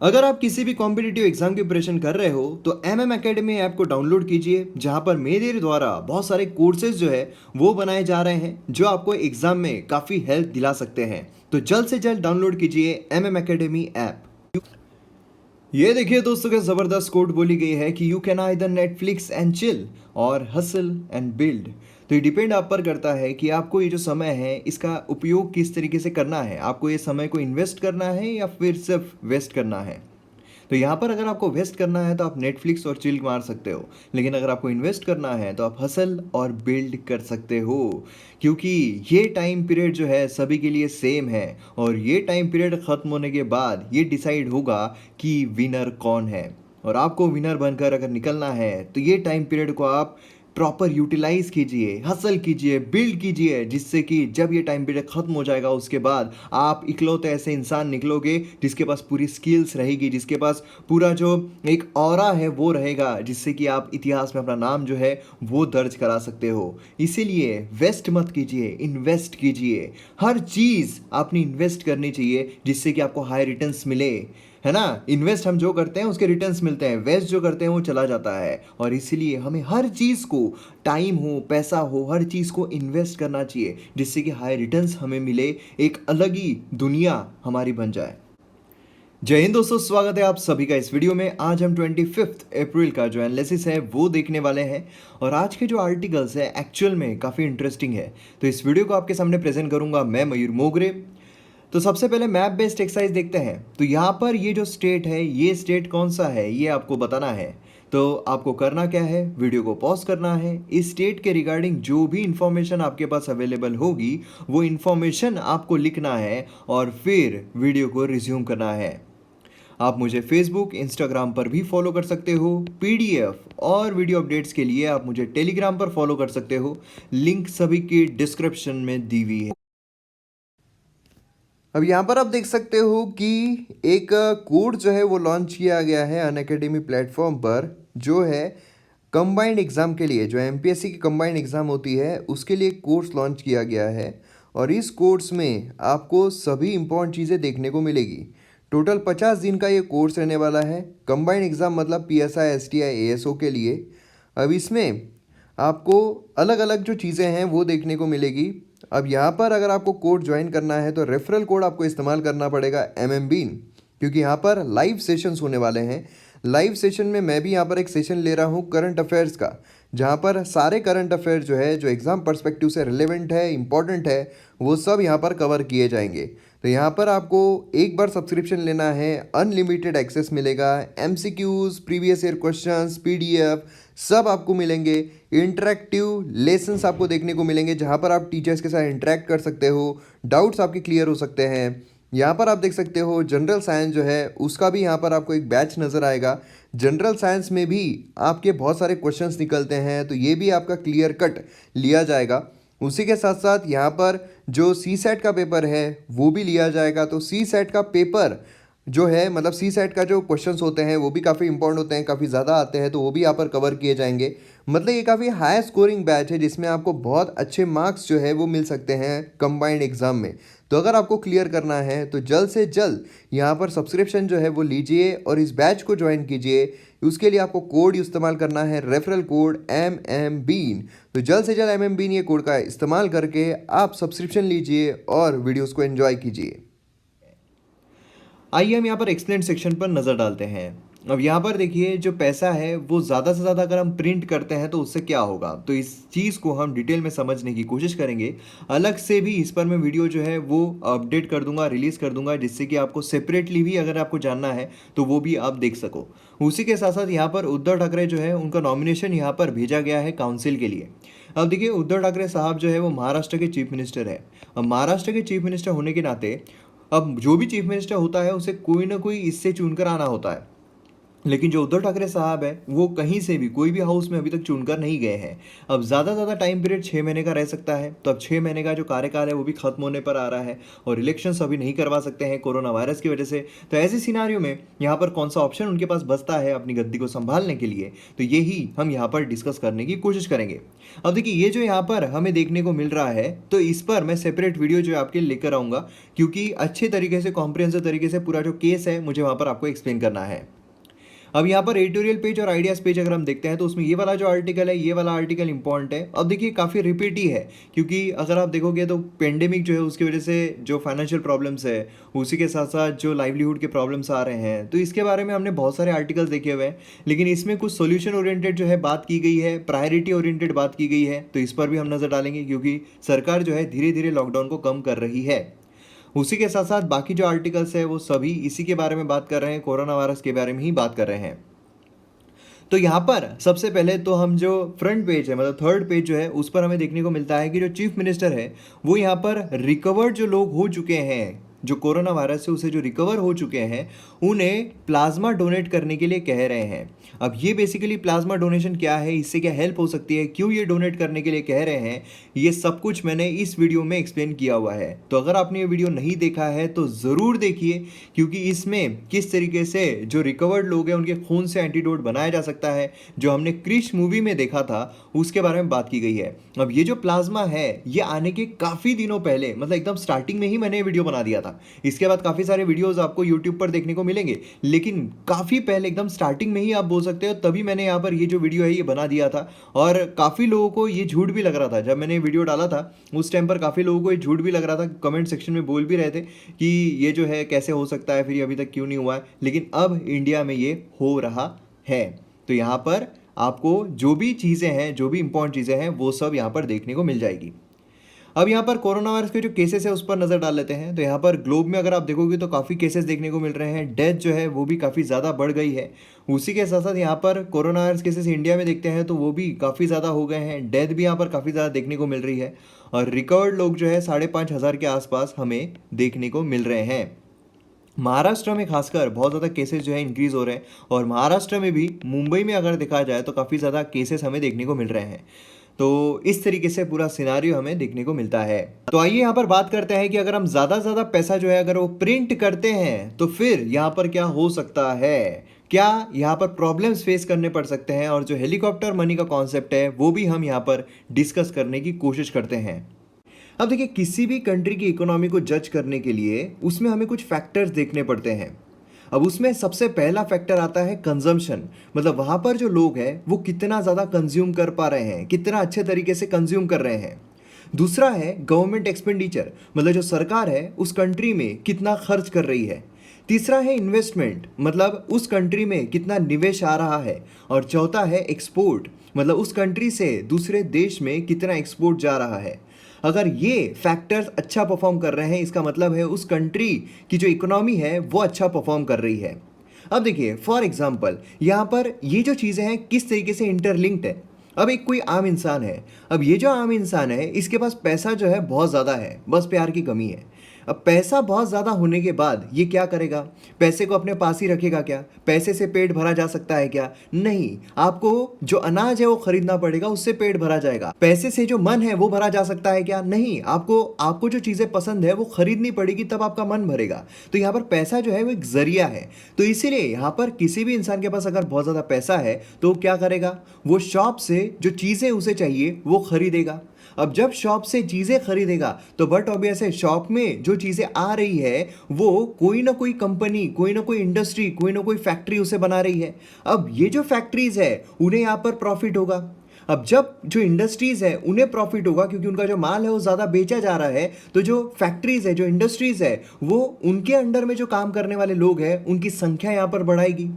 अगर आप किसी भी कॉम्पिटिटिव एग्जाम की प्रिपरेशन कर रहे हो तो एमएम एकेडमी ऐप को डाउनलोड कीजिए, जहां पर मेरे द्वारा बहुत सारे कोर्सेज जो है वो बनाए जा रहे हैं जो आपको एग्जाम में काफ़ी हेल्प दिला सकते हैं। तो जल्द से जल्द डाउनलोड कीजिए एमएम एकेडमी ऐप। ये देखिए दोस्तों, क्या ज़बरदस्त कोट बोली गई है कि you can either Netflix and chill और हसल एंड बिल्ड। तो ये डिपेंड आप पर करता है कि आपको ये जो समय है इसका उपयोग किस तरीके से करना है। आपको ये समय को इन्वेस्ट करना है या फिर सिर्फ वेस्ट करना है। तो यहाँ पर अगर आपको वेस्ट करना है तो आप नेटफ्लिक्स और चिल मार सकते हो, लेकिन अगर आपको इन्वेस्ट करना है तो आप हसल और बिल्ड कर सकते हो। क्योंकि ये टाइम पीरियड जो है सभी के लिए सेम है, और ये टाइम पीरियड ख़त्म होने के बाद ये डिसाइड होगा कि विनर कौन है। और आपको विनर बनकर अगर निकलना है तो ये टाइम पीरियड को आप प्रॉपर यूटिलाइज कीजिए, हसल कीजिए, बिल्ड कीजिए, जिससे कि जब ये टाइम पीरियड खत्म हो जाएगा उसके बाद आप इकलौते ऐसे इंसान निकलोगे जिसके पास पूरी स्किल्स रहेगी, जिसके पास पूरा जो एक ऑरा है वो रहेगा, जिससे कि आप इतिहास में अपना नाम जो है वो दर्ज करा सकते हो। इसीलिए वेस्ट मत कीजिए, इन्वेस्ट कीजिए। हर चीज़ आपने इन्वेस्ट करनी चाहिए जिससे कि आपको हाई रिटर्न्स मिले, है ना। इन्वेस्ट हम जो करते हैं उसके रिटर्न्स मिलते हैं, वेस्ट जो करते हैं वो चला जाता है। और इसीलिए हमें हर चीज़ को, टाइम हो, पैसा हो, हर चीज़ को इन्वेस्ट करना चाहिए जिससे कि हाई रिटर्न्स हमें मिले, एक अलग ही दुनिया हमारी बन जाए। जय हिंद दोस्तों, स्वागत है आप सभी का इस वीडियो में। आज हम 25 अप्रैल का जो एनालिसिस है वो देखने वाले हैं, और आज के जो आर्टिकल्स है एक्चुअल में काफ़ी इंटरेस्टिंग है। तो इस वीडियो को आपके सामने प्रेजेंट करूंगा मैं, मयूर मोगरे। तो सबसे पहले मैप बेस्ड एक्सरसाइज देखते हैं। तो यहाँ पर ये जो स्टेट है, ये स्टेट कौन सा है ये आपको बताना है। तो आपको करना क्या है, वीडियो को पॉज करना है, इस स्टेट के रिगार्डिंग जो भी इंफॉर्मेशन आपके पास अवेलेबल होगी वो इंफॉर्मेशन आपको लिखना है, और फिर वीडियो को रिज्यूम करना है। आप मुझे फेसबुक, इंस्टाग्राम पर भी फॉलो कर सकते हो। पीडीएफ और वीडियो अपडेट्स के लिए आप मुझे टेलीग्राम पर फॉलो कर सकते हो। लिंक सभी की डिस्क्रिप्शन में दी हुई है। अब यहाँ पर आप देख सकते हो कि एक कोड जो है वो लॉन्च किया गया है अनअकैडमी प्लेटफॉर्म पर, जो है कंबाइंड एग्ज़ाम के लिए, जो एमपीएससी की कंबाइंड एग्ज़ाम होती है उसके लिए कोर्स लॉन्च किया गया है। और इस कोर्स में आपको सभी इंपॉर्टेंट चीज़ें देखने को मिलेगी। टोटल 50 दिन का ये कोर्स रहने वाला है। कंबाइंड एग्ज़ाम मतलब पीएसआई, एसटीआई, एएसओ के लिए। अब इसमें आपको अलग अलग जो चीज़ें हैं वो देखने को मिलेगी। अब यहाँ पर अगर आपको कोड ज्वाइन करना है तो रेफरल कोड आपको इस्तेमाल करना पड़ेगा MMBean, क्योंकि यहाँ पर लाइव सेशंस होने वाले हैं। लाइव सेशन में मैं भी यहाँ पर एक सेशन ले रहा हूँ करंट अफेयर्स का, जहाँ पर सारे करंट अफेयर जो है, जो एग्ज़ाम पर्सपेक्टिव से रिलेवेंट है, इंपॉर्टेंट है, वो सब यहाँ पर कवर किए जाएंगे। तो यहाँ पर आपको एक बार सब्सक्रिप्शन लेना है, अनलिमिटेड एक्सेस मिलेगा। MCQs, previous year questions, PDF सब आपको मिलेंगे। इंटरेक्टिव लेसन्स आपको देखने को मिलेंगे, जहाँ पर आप टीचर्स के साथ इंटरेक्ट कर सकते हो, डाउट्स आपके क्लियर हो सकते हैं। यहाँ पर आप देख सकते हो जनरल साइंस जो है उसका भी यहाँ पर आपको एक बैच नज़र आएगा। जनरल साइंस में भी आपके बहुत सारे क्वेश्चंस निकलते हैं, तो ये भी आपका क्लियर कट लिया जाएगा। उसी के साथ साथ यहाँ पर जो CSAT का पेपर है वो भी लिया जाएगा। तो CSAT का पेपर जो है, मतलब CSAT का जो क्वेश्चंस होते हैं वो भी काफ़ी इंपॉर्टेंट होते हैं, काफ़ी ज़्यादा आते हैं, तो वो भी यहाँ पर कवर किए जाएंगे। मतलब ये काफ़ी हाई स्कोरिंग बैच है जिसमें आपको बहुत अच्छे मार्क्स जो है वो मिल सकते हैं कंबाइंड एग्ज़ाम में। तो अगर आपको क्लियर करना है तो जल्द से जल्द यहाँ पर सब्सक्रिप्शन जो है वो लीजिए और इस बैच को ज्वाइन कीजिए। उसके लिए आपको कोड इस्तेमाल करना है, रेफरल कोड MMBean। तो जल्द से जल्द MMBean ये कोड का इस्तेमाल करके आप सब्सक्रिप्शन लीजिए और वीडियोज़ को एंजॉय कीजिए। आइए हम यहाँ पर एक्सप्लेन सेक्शन पर नज़र डालते हैं। अब यहाँ पर देखिए, जो पैसा है वो ज़्यादा से ज़्यादा अगर हम प्रिंट करते हैं तो उससे क्या होगा, तो इस चीज़ को हम डिटेल में समझने की कोशिश करेंगे। अलग से भी इस पर मैं वीडियो जो है वो अपडेट कर दूंगा, रिलीज़ कर दूंगा, जिससे कि आपको सेपरेटली भी अगर आपको जानना है तो वो भी आप देख सको। उसी के साथ साथ यहाँ पर उद्धव ठाकरे जो है उनका नॉमिनेशन यहाँ पर भेजा गया है काउंसिल के लिए। अब देखिए, उद्धव ठाकरे साहब जो है वो महाराष्ट्र के चीफ मिनिस्टर है। अब महाराष्ट्र के चीफ मिनिस्टर होने के नाते अब जो भी चीफ मिनिस्टर होता है उसे कोई ना कोई इससे चुनकर आना होता है। लेकिन जो उद्धव ठाकरे साहब है वो कहीं से भी कोई भी हाउस में अभी तक चुनकर नहीं गए हैं। अब ज़्यादा ज़्यादा टाइम पीरियड 6 महीने का रह सकता है, तो अब 6 महीने का जो कार्यकाल है वो भी खत्म होने पर आ रहा है और इलेक्शंस अभी नहीं करवा सकते हैं कोरोना वायरस की वजह से। तो ऐसे सिनारियो में यहाँ पर कौन सा ऑप्शन उनके पास बचता है अपनी गद्दी को संभालने के लिए, तो यही हम यहाँ पर डिस्कस करने की कोशिश करेंगे। अब देखिए ये जो यहाँ पर हमें देखने को मिल रहा है, तो इस पर मैं सेपरेट वीडियो जो है आपके लिए लेकर आऊँगा, क्योंकि अच्छे तरीके से कॉम्प्रिहेंसिव तरीके से पूरा जो केस है मुझे वहाँ पर आपको एक्सप्लेन करना है। अब यहाँ पर एडिटोरियल पेज और आइडियाज पेज अगर हम देखते हैं तो उसमें ये वाला जो आर्टिकल है, ये वाला आर्टिकल इंपॉर्टेंट है। अब देखिए काफ़ी रिपीट ही है, क्योंकि अगर आप देखोगे तो पेंडेमिक जो है उसकी वजह से जो फाइनेंशियल प्रॉब्लम्स है, उसी के साथ साथ जो लाइवलीहुड के प्रॉब्लम्स आ रहे हैं, तो इसके बारे में हमने बहुत सारे आर्टिकल्स देखे हुए हैं। लेकिन इसमें कुछ सोल्यूशन ओरिएंटेड जो है बात की गई है, प्रायोरिटी ओरिएंटेड बात की गई है, तो इस पर भी हम नज़र डालेंगे, क्योंकि सरकार जो है धीरे धीरे लॉकडाउन को कम कर रही है। उसी के साथ साथ बाकी जो आर्टिकल्स है वो सभी इसी के बारे में बात कर रहे हैं, कोरोना वायरस के बारे में ही बात कर रहे हैं। तो यहाँ पर सबसे पहले तो हम जो फ्रंट पेज है, मतलब थर्ड पेज जो है, उस पर हमें देखने को मिलता है कि जो चीफ मिनिस्टर है वो यहाँ पर रिकवर्ड जो लोग हो चुके हैं जो कोरोना वायरस से, उसे जो रिकवर हो चुके हैं, उन्हें प्लाज्मा डोनेट करने के लिए कह रहे हैं। अब ये बेसिकली प्लाज्मा डोनेशन क्या है, इससे क्या हेल्प हो सकती है, क्यों ये डोनेट करने के लिए कह रहे हैं, ये सब कुछ मैंने इस वीडियो में एक्सप्लेन किया हुआ है। तो अगर आपने ये वीडियो नहीं देखा है तो ज़रूर देखिए, क्योंकि इसमें किस तरीके से जो रिकवर्ड लोग हैं उनके खून से एंटीडोट बनाया जा सकता है, जो हमने क्रिश मूवी में देखा था उसके बारे में बात की गई है। अब ये जो प्लाज्मा है ये आने के काफ़ी दिनों पहले, मतलब एकदम स्टार्टिंग में ही मैंने ये वीडियो बना दिया था। इसके बाद काफ़ी सारे वीडियोस आपको यूट्यूब पर देखने को मिलेंगे, लेकिन काफ़ी पहले एकदम स्टार्टिंग में ही आप बोल सकते हो, तभी मैंने यहाँ पर ये जो वीडियो है ये बना दिया था। और काफ़ी लोगों को ये झूठ भी लग रहा था, जब मैंने वीडियो डाला था उस टाइम पर काफ़ी लोगों को ये झूठ भी लग रहा था, कमेंट सेक्शन में बोल भी रहे थे कि ये जो है कैसे हो सकता है, फिर ये अभी तक क्यों नहीं हुआ है। लेकिन अब इंडिया में ये हो रहा है। तो यहाँ पर आपको जो भी चीज़ें हैं, जो भी इंपॉर्टेंट चीज़ें हैं, वो सब यहाँ पर देखने को मिल जाएगी। अब यहाँ पर कोरोना वायरस के जो केसेस है उस पर नज़र डाल लेते हैं। तो यहाँ पर ग्लोब में अगर आप देखोगे तो काफ़ी केसेस देखने को मिल रहे हैं, डेथ जो है वो भी काफ़ी ज़्यादा बढ़ गई है। उसी के साथ साथ यहाँ पर कोरोना वायरस केसेस इंडिया में देखते हैं तो वो भी काफ़ी ज़्यादा हो गए हैं, डेथ भी यहाँ पर काफ़ी ज़्यादा देखने को मिल रही है। और रिकवर्ड लोग जो है 5,500 के आसपास हमें देखने को मिल रहे हैं। महाराष्ट्र में खासकर बहुत ज़्यादा केसेस जो है इंक्रीज़ हो रहे हैं, और महाराष्ट्र में भी, मुंबई में अगर देखा जाए तो काफ़ी ज़्यादा केसेस हमें देखने को मिल रहे हैं। तो इस तरीके से पूरा सिनारियो हमें देखने को मिलता है। तो आइए यहाँ पर बात करते हैं कि अगर हम ज़्यादा से ज़्यादा पैसा जो है अगर वो प्रिंट करते हैं तो फिर यहाँ पर क्या हो सकता है, क्या यहाँ पर प्रॉब्लम्स फेस करने पड़ सकते हैं, और जो हेलीकॉप्टर मनी का कॉन्सेप्ट है वो भी हम यहाँ पर डिस्कस करने की कोशिश करते हैं। अब देखिए किसी भी कंट्री की इकोनॉमी को जज करने के लिए उसमें हमें कुछ फैक्टर्स देखने पड़ते हैं। अब उसमें सबसे पहला फैक्टर आता है कंजम्पशन, मतलब वहाँ पर जो लोग हैं वो कितना ज़्यादा कंज्यूम कर पा रहे हैं, कितना अच्छे तरीके से कंज्यूम कर रहे हैं। दूसरा है गवर्नमेंट एक्सपेंडिचर, मतलब जो सरकार है उस कंट्री में कितना खर्च कर रही है। तीसरा है इन्वेस्टमेंट, मतलब उस कंट्री में कितना निवेश आ रहा है। और चौथा है एक्सपोर्ट, मतलब उस कंट्री से दूसरे देश में कितना एक्सपोर्ट जा रहा है। अगर ये फैक्टर्स अच्छा परफॉर्म कर रहे हैं, इसका मतलब है उस कंट्री की जो इकोनॉमी है वो अच्छा परफॉर्म कर रही है। अब देखिए फॉर एग्जांपल यहाँ पर ये जो चीज़ें हैं किस तरीके से इंटरलिंक्ड है। अब एक कोई आम इंसान है, अब ये जो आम इंसान है इसके पास पैसा जो है बहुत ज़्यादा है, बस प्यार की कमी है। अब पैसा बहुत ज़्यादा होने के बाद ये क्या करेगा, पैसे को अपने पास ही रखेगा क्या, पैसे से पेट भरा जा सकता है क्या, नहीं। आपको जो अनाज है वो खरीदना पड़ेगा, उससे पेट भरा जाएगा। पैसे से जो मन है वो भरा जा सकता है क्या, नहीं। आपको आपको जो चीज़ें पसंद है वो खरीदनी पड़ेगी, तब आपका मन भरेगा। तो यहाँ पर पैसा जो है वो एक जरिया है। तो इसीलिए यहाँ पर किसी भी इंसान के पास अगर बहुत ज़्यादा पैसा है तो वो क्या करेगा, वो शॉप से जो चीज़ें उसे चाहिए वो खरीदेगा। अब जब शॉप से चीज़ें खरीदेगा तो बट ऑब्वियस है शॉप में जो चीज़ें आ रही है वो कोई ना कोई कंपनी, कोई ना कोई इंडस्ट्री, कोई ना कोई फैक्ट्री उसे बना रही है। अब ये जो फैक्ट्रीज है उन्हें यहाँ पर प्रॉफिट होगा। अब जब जो इंडस्ट्रीज़ है उन्हें प्रॉफिट होगा क्योंकि उनका जो माल है वो ज़्यादा बेचा जा रहा है, तो जो फैक्ट्रीज़ है, जो इंडस्ट्रीज़ है, वो उनके अंडर में जो काम करने वाले लोग हैं उनकी संख्या यहाँ पर बढ़ाएगी।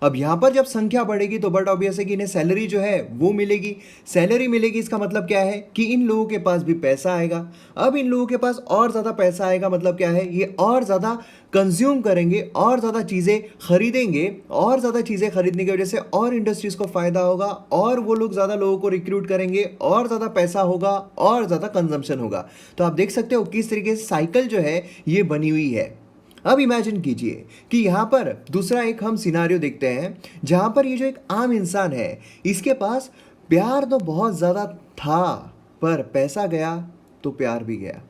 अब यहाँ पर जब संख्या बढ़ेगी तो बट ऑब्वियस है कि इन्हें सैलरी जो है वो मिलेगी। सैलरी मिलेगी, इसका मतलब क्या है कि इन लोगों के पास भी पैसा आएगा। अब इन लोगों के पास और ज़्यादा पैसा आएगा, मतलब क्या है, ये और ज़्यादा कंज्यूम करेंगे, और ज़्यादा चीज़ें खरीदेंगे, और ज़्यादा चीज़ें खरीदने की वजह से और इंडस्ट्रीज़ को फ़ायदा होगा, और वो लोग ज़्यादा लोगों को रिक्रूट करेंगे, और ज़्यादा पैसा होगा, और ज़्यादा कंजम्पशन होगा। तो आप देख सकते हो किस तरीके से साइकिल जो है ये बनी हुई है। अब इमेजिन कीजिए कि यहाँ पर दूसरा एक हम सिनारियो देखते हैं, जहाँ पर ये जो एक आम इंसान है, इसके पास प्यार तो बहुत ज़्यादा था, पर पैसा गया तो प्यार भी गया।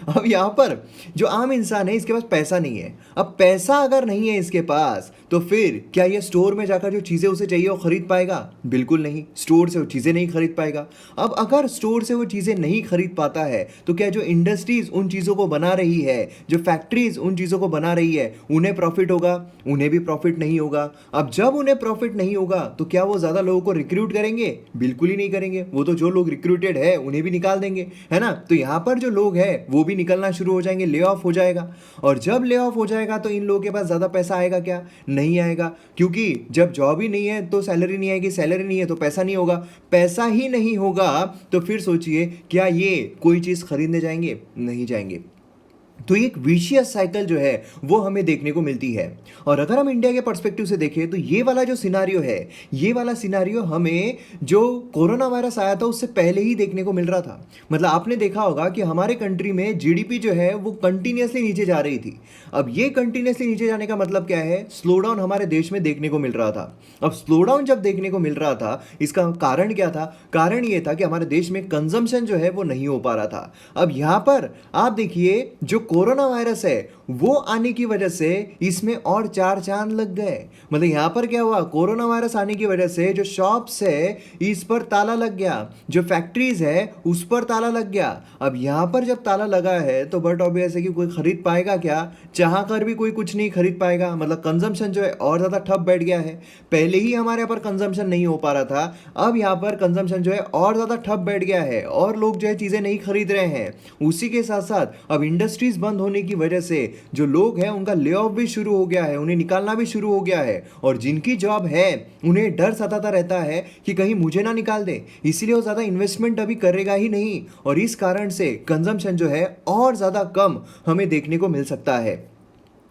अब यहाँ पर जो आम इंसान है, इसके पास पैसा नहीं है। अब पैसा अगर नहीं है इसके पास, तो फिर क्या ये स्टोर में जाकर जो चीज़ें उसे चाहिए वो खरीद पाएगा? बिल्कुल नहीं, स्टोर से वो चीज़ें नहीं खरीद पाएगा। अब अगर स्टोर से वो चीज़ें नहीं खरीद पाता है, तो क्या जो इंडस्ट्रीज उन चीज़ों को बना रही है, जो फैक्ट्रीज उन चीज़ों को बना रही है, उन्हें प्रॉफिट होगा? उन्हें भी प्रॉफिट नहीं होगा। अब जब उन्हें प्रॉफिट नहीं होगा, तो क्या वो ज़्यादा लोगों को रिक्रूट करेंगे? बिल्कुल ही नहीं करेंगे। वो तो जो लोग रिक्रूटेड है उन्हें भी निकाल देंगे, है ना? तो यहाँ पर जो लोग हैं वो भी निकलना शुरू हो जाएंगे, ले ऑफ हो जाएगा। और जब ले ऑफ हो जाएगा तो इन लोगों के पास ज़्यादा पैसा आएगा क्या? नहीं आएगा, क्योंकि जब जॉब ही नहीं है तो सैलरी नहीं आएगी, सैलरी नहीं है तो पैसा नहीं होगा, पैसा ही नहीं होगा तो फिर सोचिए क्या ये कोई चीज़ खरीदने जाएंगे? नहीं जाएंगे। तो एक विशियस साइकिल जो है वो हमें देखने को मिलती है। और अगर हम इंडिया के पर्सपेक्टिव से देखें तो ये वाला जो सिनारियो है, ये वाला सिनारियो हमें जो कोरोना वायरस आया था उससे पहले ही देखने को मिल रहा था। मतलब आपने देखा होगा कि हमारे कंट्री में जीडीपी जो है वो कंटिन्यूसली नीचे जा रही थी। अब ये कंटिन्यूसली नीचे जाने का मतलब क्या है? स्लो डाउन हमारे देश में देखने को मिल रहा था। अब स्लो डाउन जब देखने को मिल रहा था, इसका कारण क्या था? कारण ये था कि हमारे देश में कंजम्पशन जो है वो नहीं हो पा रहा था। अब यहाँ पर आप देखिए, जो कोरोना वायरस है वो आने की वजह से इसमें और चार चांद लग गए। मतलब यहां पर क्या हुआ? कोरोना वायरस आने की वजह से जो शॉप्स है इस पर ताला लग गया, जो फैक्ट्रीज है उस पर ताला लग गया। अब यहां पर जब ताला लगा है तो बट ऑब्वियस है कि कोई खरीद पाएगा क्या? चाह कर भी कोई कुछ नहीं खरीद पाएगा। मतलब कंजम्पशन जो है और ज्यादा ठप बैठ गया है। पहले ही हमारे यहाँ पर कंजम्पशन नहीं हो पा रहा था, अब यहाँ पर कंजम्पशन जो है और ज्यादा ठप बैठ गया है और लोग जो है चीजें नहीं खरीद रहे हैं। उसी के साथ साथ अब इंडस्ट्रीज बंद होने की वजह से जो लोग हैं उनका ले ऑफ भी शुरू हो गया है, उन्हें निकालना भी शुरू हो गया है। और जिनकी जॉब है उन्हें डर सताता रहता है कि कहीं मुझे ना निकाल दे, इसीलिए वो ज़्यादा इन्वेस्टमेंट अभी करेगा ही नहीं। और इस कारण से कंजम्पशन जो है और ज़्यादा कम हमें देखने को मिल सकता है।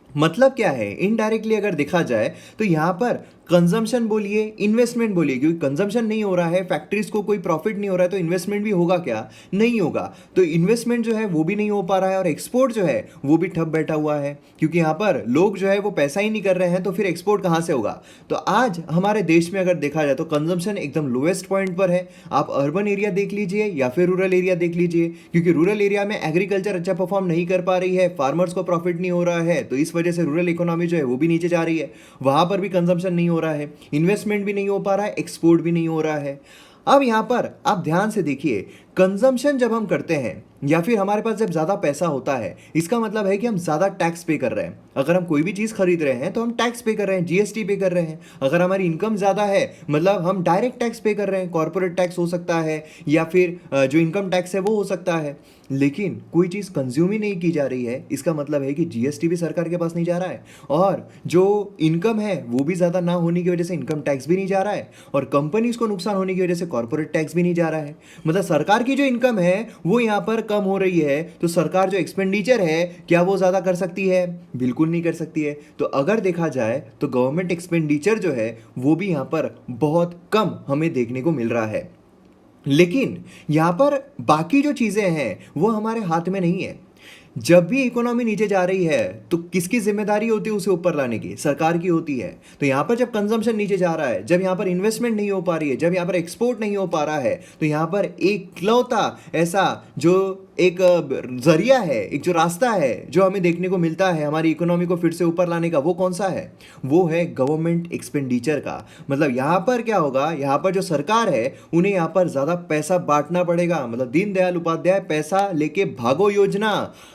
मतलब क्या है? इनडायरेक्टली अगर देखा जाए तो यहाँ पर कंजम्पशन बोलिए, इन्वेस्टमेंट बोलिए, क्योंकि कंजम्पशन नहीं हो रहा है, फैक्ट्रीज को कोई प्रॉफिट नहीं हो रहा है, तो इन्वेस्टमेंट भी होगा क्या? नहीं होगा। तो इन्वेस्टमेंट जो है वो भी नहीं हो पा रहा है और एक्सपोर्ट जो है वो भी ठप बैठा हुआ है, क्योंकि यहाँ पर लोग जो है वो पैसा ही नहीं कर रहे हैं, तो फिर एक्सपोर्ट कहाँ से होगा? तो आज हमारे देश में अगर देखा जाए तो कंजम्पशन एकदम लोएस्ट पॉइंट पर है। आप अर्बन एरिया देख लीजिए या फिर रूरल एरिया देख लीजिए, क्योंकि रूरल एरिया में एग्रीकल्चर अच्छा परफॉर्म नहीं कर पा रही है, फार्मर्स को प्रॉफिट नहीं हो रहा है, तो इस वजह से रूरल इकोनॉमी जो है वो भी नीचे जा रही है। वहां पर भी कंजम्पशन नहीं हो रहा है, इन्वेस्टमेंट भी नहीं हो पा रहा है, एक्सपोर्ट भी नहीं हो रहा है। अब यहां पर आप ध्यान से देखिए, कंजम्पशन जब हम करते हैं या फिर हमारे पास जब ज़्यादा पैसा होता है, इसका मतलब है कि हम ज़्यादा टैक्स पे कर रहे हैं। अगर हम कोई भी चीज़ खरीद रहे हैं तो हम टैक्स पे कर रहे हैं, जीएसटी पे कर रहे हैं। अगर हमारी इनकम ज़्यादा है मतलब हम डायरेक्ट टैक्स पे कर रहे हैं, कॉर्पोरेट टैक्स हो सकता है या फिर जो इनकम टैक्स है वो हो सकता है। लेकिन कोई चीज़ कंज्यूम ही नहीं की जा रही है, इसका मतलब है कि जीएसटी भी सरकार के पास नहीं जा रहा है, और जो इनकम है वो भी ज़्यादा ना होने की वजह से इनकम टैक्स भी नहीं जा रहा है, और कंपनीज को नुकसान होने की वजह से कॉर्पोरेट टैक्स भी नहीं जा रहा है। मतलब सरकार की जो इनकम है वो यहाँ पर कम हो रही है, तो सरकार जो एक्सपेंडिचर है क्या वो ज़्यादा कर सकती है? बिल्कुल नहीं कर सकती है। तो अगर देखा जाए तो गवर्नमेंट एक्सपेंडिचर जो है वो भी यहाँ पर बहुत कम हमें देखने को मिल रहा है। लेकिन यहाँ पर बाकी जो चीज़ें हैं वो हमारे हाथ में नहीं है। जब भी इकोनॉमी नीचे जा रही है तो किसकी जिम्मेदारी होती है उसे ऊपर लाने की? सरकार की होती है। तो यहाँ पर जब कंजम्पशन नीचे जा रहा है, जब यहाँ पर इन्वेस्टमेंट नहीं हो पा रही है, जब यहाँ पर एक्सपोर्ट नहीं हो पा रहा है, तो यहाँ पर एकलौता ऐसा जो एक जरिया है, एक जो रास्ता है जो हमें देखने को मिलता है हमारी इकोनॉमी को फिर से ऊपर लाने का, वो कौन सा है? वो है गवर्नमेंट एक्सपेंडिचर का। मतलब यहाँ पर क्या होगा? यहाँ पर जो सरकार है उन्हें यहाँ पर ज़्यादा पैसा बांटना पड़ेगा। मतलब दीनदयाल उपाध्याय पैसा लेके भागो योजना।